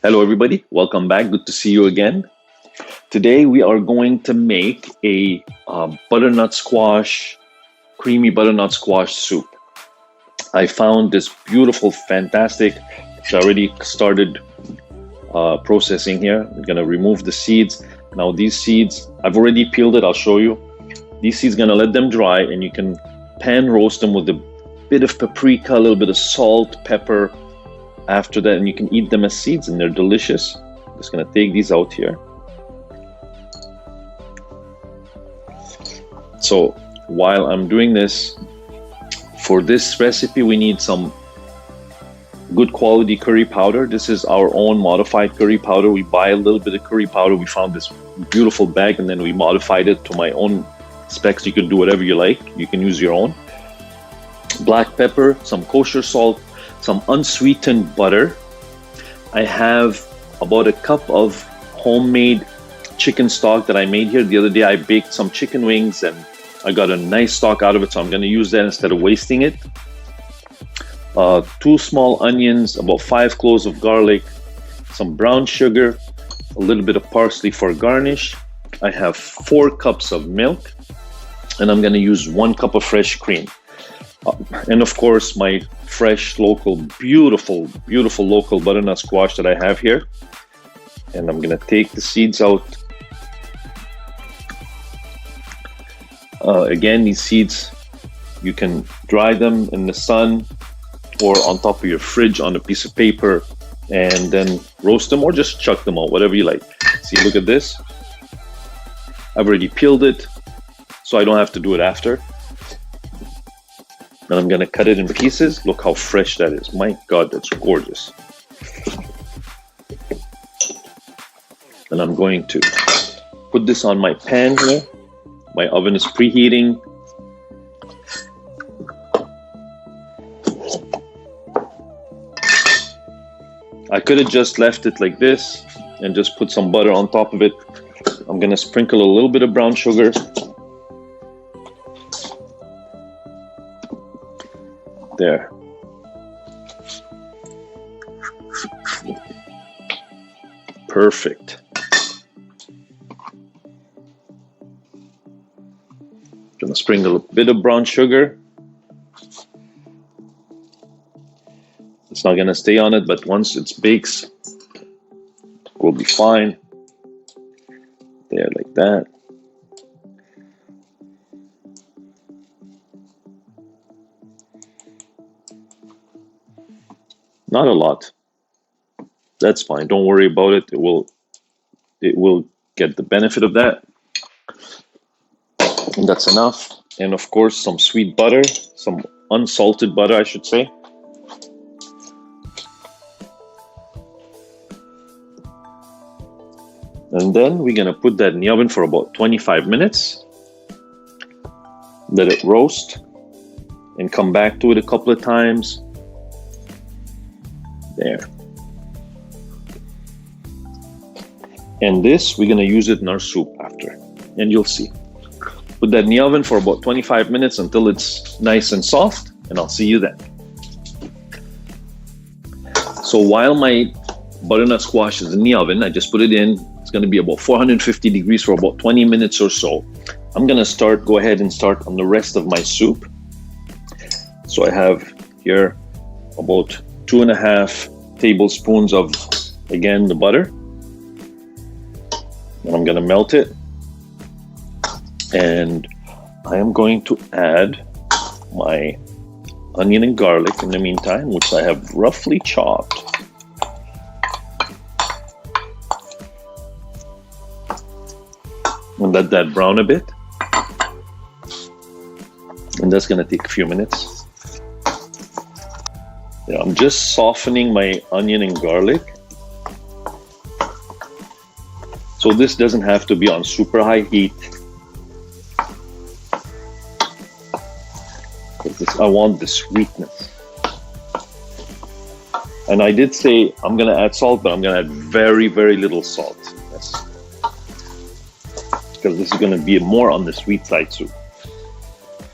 Hello, everybody. Welcome back. Good to see you again. Today, we are going to make a butternut squash, creamy butternut squash soup. I found this beautiful, fantastic, which I already started processing here. I'm going to remove the seeds. Now, these seeds, I've already peeled it. I'll show you. These seeds, going to let them dry, and you can pan roast them with a bit of paprika, a little bit of salt, pepper, after that, and you can eat them as seeds, and they're delicious. I'm just gonna take these out here. So while I'm doing this, for this recipe we need some good quality curry powder. This is our own modified curry powder. We buy a little bit of curry powder. We found this beautiful bag, and then we modified it to my own specs. You can do whatever you like. You can use your own. Black pepper, some kosher salt, some unsweetened butter. I have about a cup of homemade chicken stock that I made here. The other day I baked some chicken wings and I got a nice stock out of it, so I'm going to use that instead of wasting it. 2 small onions, about 5 cloves of garlic, some brown sugar, a little bit of parsley for garnish. I have 4 cups of milk, and I'm going to use 1 cup of fresh cream. And of course, my fresh, local, beautiful local butternut squash that I have here. And I'm gonna take the seeds out. Again, these seeds, you can dry them in the sun or on top of your fridge on a piece of paper and then roast them or just chuck them out, whatever you like. See, look at this. I've already peeled it, so I don't have to do it after. And I'm gonna cut it in pieces. Look how fresh that is. My God, that's gorgeous. And I'm going to put this on my pan here. My oven is preheating. I could have just left it like this and just put some butter on top of it. I'm gonna sprinkle a little bit of brown sugar. There. Perfect. Gonna sprinkle a bit of brown sugar. It's not gonna stay on it, but once it bakes, we'll be fine. There, like that. Not a lot. That's fine. Don't worry about it. It will get the benefit of that. And that's enough. And of course, some sweet butter, some unsalted butter, I should say. And then we're gonna put that in the oven for about 25 minutes. Let it roast and come back to it a couple of times. There. And this, we're gonna use it in our soup after, and you'll see. Put that in the oven for about 25 minutes until it's nice and soft, and I'll see you then. So while my butternut squash is in the oven, I just put it in. It's gonna be about 450 degrees for about 20 minutes or so. I'm gonna go ahead and start on the rest of my soup. So I have here about 2.5 tablespoons of, again, the butter. And I'm gonna melt it. And I am going to add my onion and garlic in the meantime, which I have roughly chopped. And let that brown a bit. And that's gonna take a few minutes. Yeah, I'm just softening my onion and garlic. So this doesn't have to be on super high heat. I want the sweetness. And I did say I'm gonna add salt, but I'm gonna add very, very little salt. Yes. Because this is gonna be more on the sweet side soup.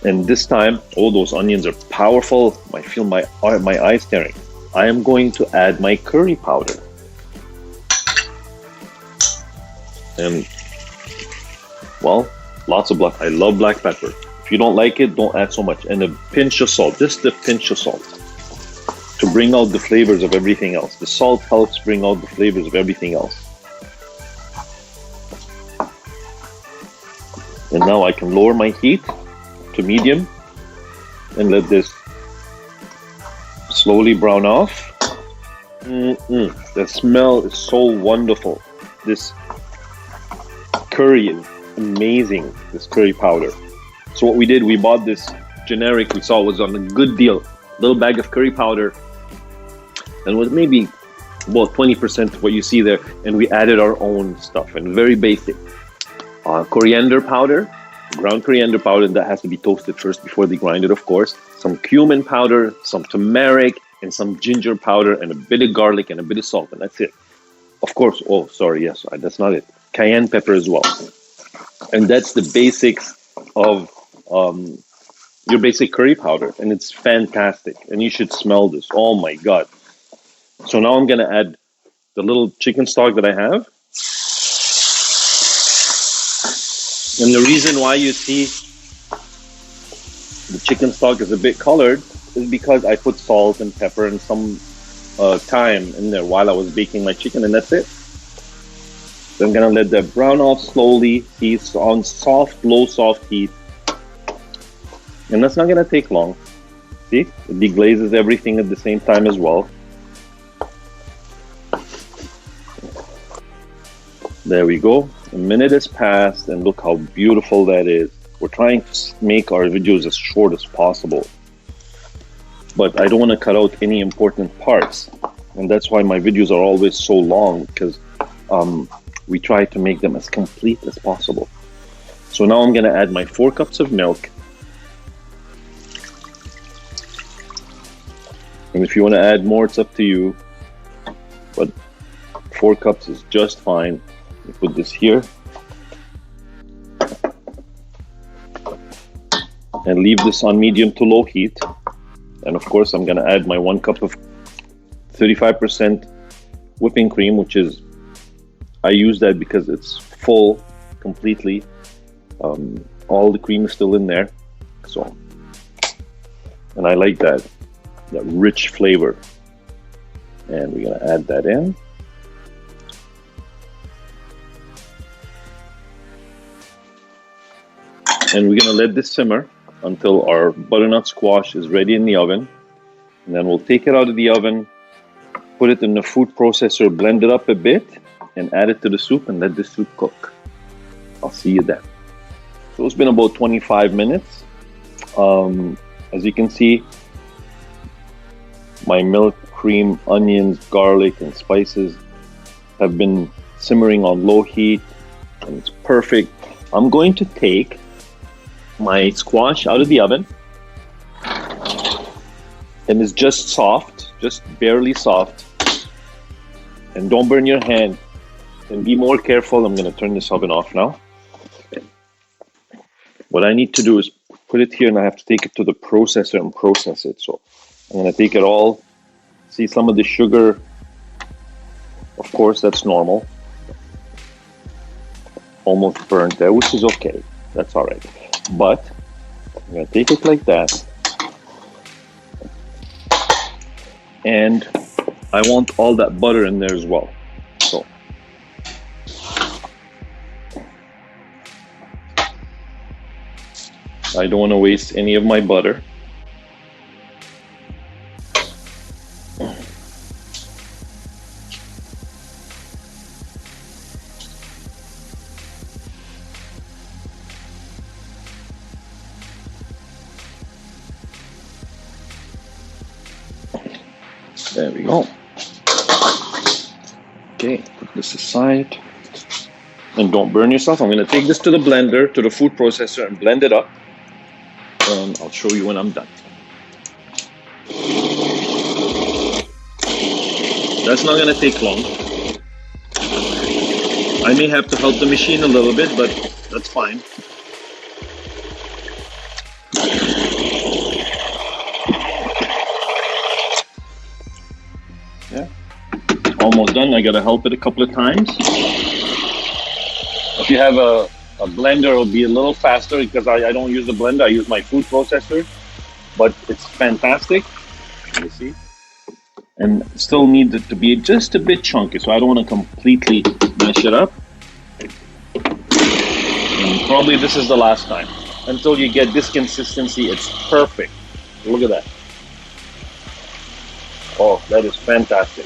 And this time, oh, those onions are powerful. I feel my eyes tearing. I am going to add my curry powder. And well, lots of black. I love black pepper. If you don't like it, don't add so much. And a pinch of salt, just a pinch of salt to bring out the flavors of everything else. The salt helps bring out the flavors of everything else. And now I can lower my heat to medium and let this slowly brown off. The smell is so wonderful. This curry is amazing, this curry powder. So what we did, we bought this generic, we saw it was on a good deal, little bag of curry powder, and was maybe about 20% of what you see there, and we added our own stuff, and very basic. Coriander powder, ground coriander powder, that has to be toasted first before they grind it, of course. Some cumin powder, some turmeric, and some ginger powder, and a bit of garlic, and a bit of salt, and that's it. Of course, oh, sorry, yes, that's not it. Cayenne pepper as well. And that's the basics of your basic curry powder, and it's fantastic. And you should smell this. Oh my God. So now I'm going to add the little chicken stock that I have. And the reason why you see the chicken stock is a bit colored is because I put salt and pepper and some thyme in there while I was baking my chicken, and that's it. So I'm gonna let that brown off slowly. Heat on soft, low, soft heat, and that's not gonna take long. See, it deglazes everything at the same time as well. There we go. A minute has passed, and look how beautiful that is. We're trying to make our videos as short as possible, but I don't want to cut out any important parts, and that's why my videos are always so long, because we try to make them as complete as possible. So now I'm going to add my 4 cups of milk, and if you want to add more, it's up to you, but 4 cups is just fine. You put this here and leave this on medium to low heat. And of course, I'm going to add my 1 cup of 35% whipping cream, which is, I use that because it's full completely. All the cream is still in there. So, and I like that rich flavor. And we're going to add that in. And we're going to let this simmer until our butternut squash is ready in the oven. And then we'll take it out of the oven, put it in the food processor, blend it up a bit, and add it to the soup and let the soup cook. I'll see you then. So it's been about 25 minutes. As you can see, my milk, cream, onions, garlic, and spices have been simmering on low heat, and it's perfect. I'm going to take my squash out of the oven, and it's just soft, just barely soft. And don't burn your hand, and be more careful. I'm going to turn this oven off now. What I need to do is put it here, and I have to take it to the processor and process it. So I'm going to take it all. See some of the sugar, of course, that's normal. Almost burnt there, which is okay. That's all right. But I'm going to take it like that, and I want all that butter in there as well. So I don't want to waste any of my butter. There we go. Okay, put this aside. And don't burn yourself. I'm going to take this to the blender, to the food processor, and blend it up. And I'll show you when I'm done. That's not going to take long. I may have to help the machine a little bit, but that's fine. Yeah, almost done. I gotta help it a couple of times. If you have a blender, it'll be a little faster because I don't use the blender. I use my food processor, but it's fantastic. You see? And still needs it to be just a bit chunky, so I don't want to completely mash it up. And probably this is the last time. Until you get this consistency, it's perfect. Look at that. Oh, that is fantastic.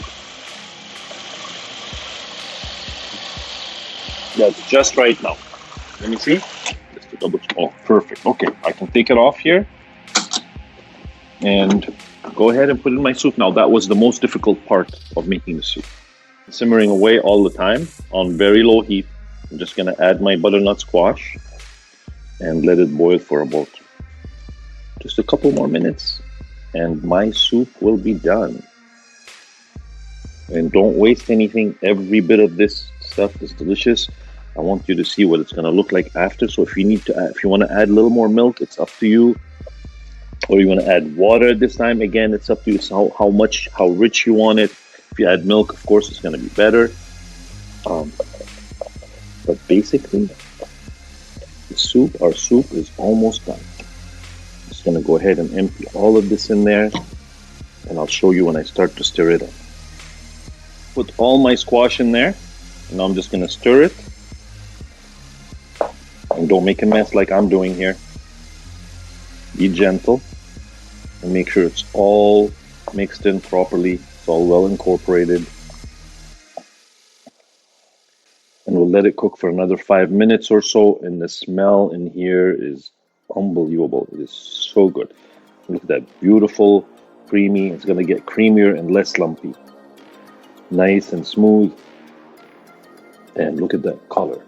That's just right now. Let me see. Just to double check. Oh, perfect. Okay, I can take it off here and go ahead and put in my soup now. That was the most difficult part of making the soup. Simmering away all the time on very low heat. I'm just going to add my butternut squash and let it boil for about just a couple more minutes, and my soup will be done. And don't waste anything. Every bit of this stuff is delicious. I want you to see what it's going to look like after. So if you need to, if you want to add a little more milk, it's up to you. Or you want to add water this time, again, it's up to you. So how much, how rich you want it. If you add milk, of course, it's going to be better. But basically, the soup, our soup is almost done. I'm just going to go ahead and empty all of this in there, and I'll show you when I start to stir it up. Put all my squash in there, and now I'm just going to stir it. And don't make a mess like I'm doing here. Be gentle and make sure it's all mixed in properly. It's all well incorporated. And we'll let it cook for another 5 minutes or so, and the smell in here is unbelievable. It is so good. Look at that, beautiful, creamy. It's going to get creamier and less lumpy. Nice and smooth. And look at that color.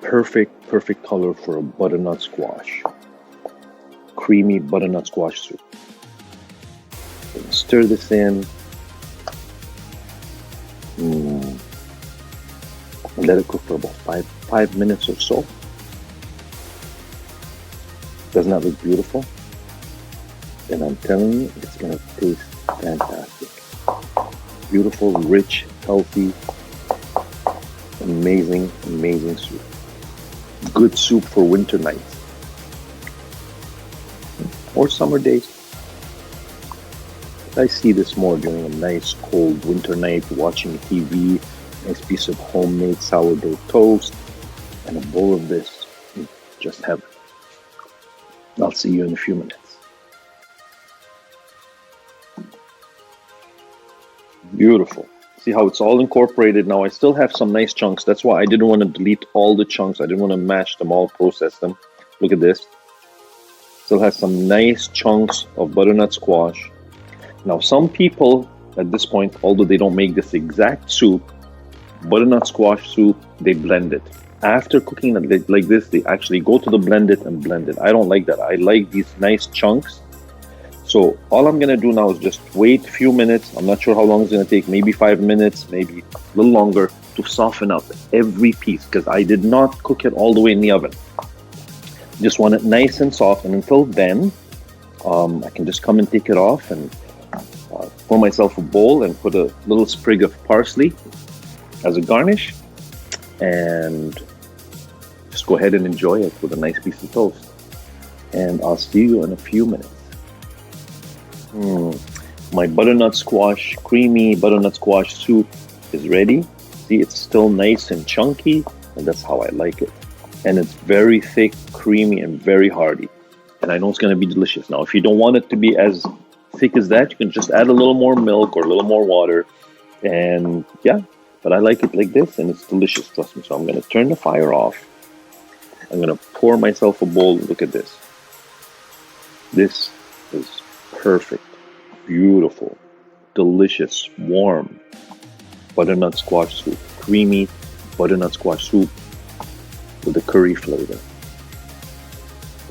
Perfect color for a butternut squash. Creamy butternut squash soup. Stir this in. And let it cook for about five minutes or so. Doesn't that look beautiful? And I'm telling you, it's going to taste fantastic. Beautiful, rich, healthy, amazing soup. Good soup for winter nights or summer days. I see this more during a nice cold winter night, watching TV, nice piece of homemade sourdough toast, and a bowl of this. Just heaven. I'll see you in a few minutes. Beautiful. See how it's all incorporated now. I still have some nice chunks. That's why I didn't want to delete all the chunks. I didn't want to mash them all, process them. Look at this. Still has some nice chunks of butternut squash. Now, some people at this point, although they don't make this exact soup, butternut squash soup, they blend it. After cooking it like this, they actually go to the blend it and blend it. I don't like that. I like these nice chunks. So all I'm going to do now is just wait a few minutes. I'm not sure how long it's going to take, maybe 5 minutes, maybe a little longer, to soften up every piece, because I did not cook it all the way in the oven. Just want it nice and soft. And until then, I can just come and take it off and pour myself a bowl and put a little sprig of parsley as a garnish, and just go ahead and enjoy it with a nice piece of toast. And I'll see you in a few minutes. My butternut squash, creamy butternut squash soup is ready. See, it's still nice and chunky, and that's how I like it. And it's very thick, creamy, and very hearty. And I know it's going to be delicious. Now, if you don't want it to be as thick as that, you can just add a little more milk or a little more water. And yeah, but I like it like this, and it's delicious, trust me. So I'm going to turn the fire off. I'm going to pour myself a bowl. Look at this. This is perfect, beautiful, delicious, warm butternut squash soup. Creamy butternut squash soup with a curry flavor.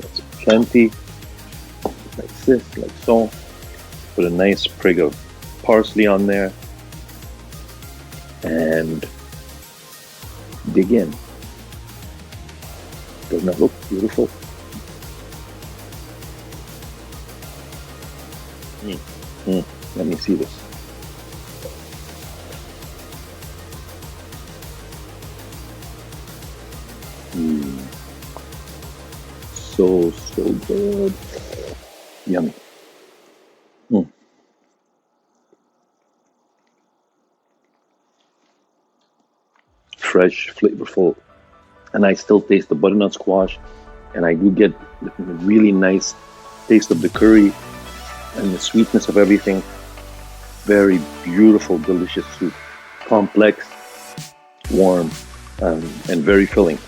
That's plenty, like this, like so. Put a nice sprig of parsley on there and dig in. Doesn't that look beautiful? Let me see this. Mm, so good. Yummy. Mm. Fresh, flavorful, and I still taste the butternut squash, and I do get the really nice taste of the curry and the sweetness of everything. Very beautiful, delicious soup. Complex, warm, and very filling.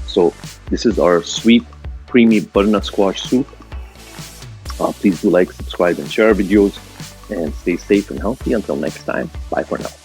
So this is our sweet, creamy butternut squash soup. Please do like, subscribe, and share our videos. And stay safe and healthy. Until next time, bye for now.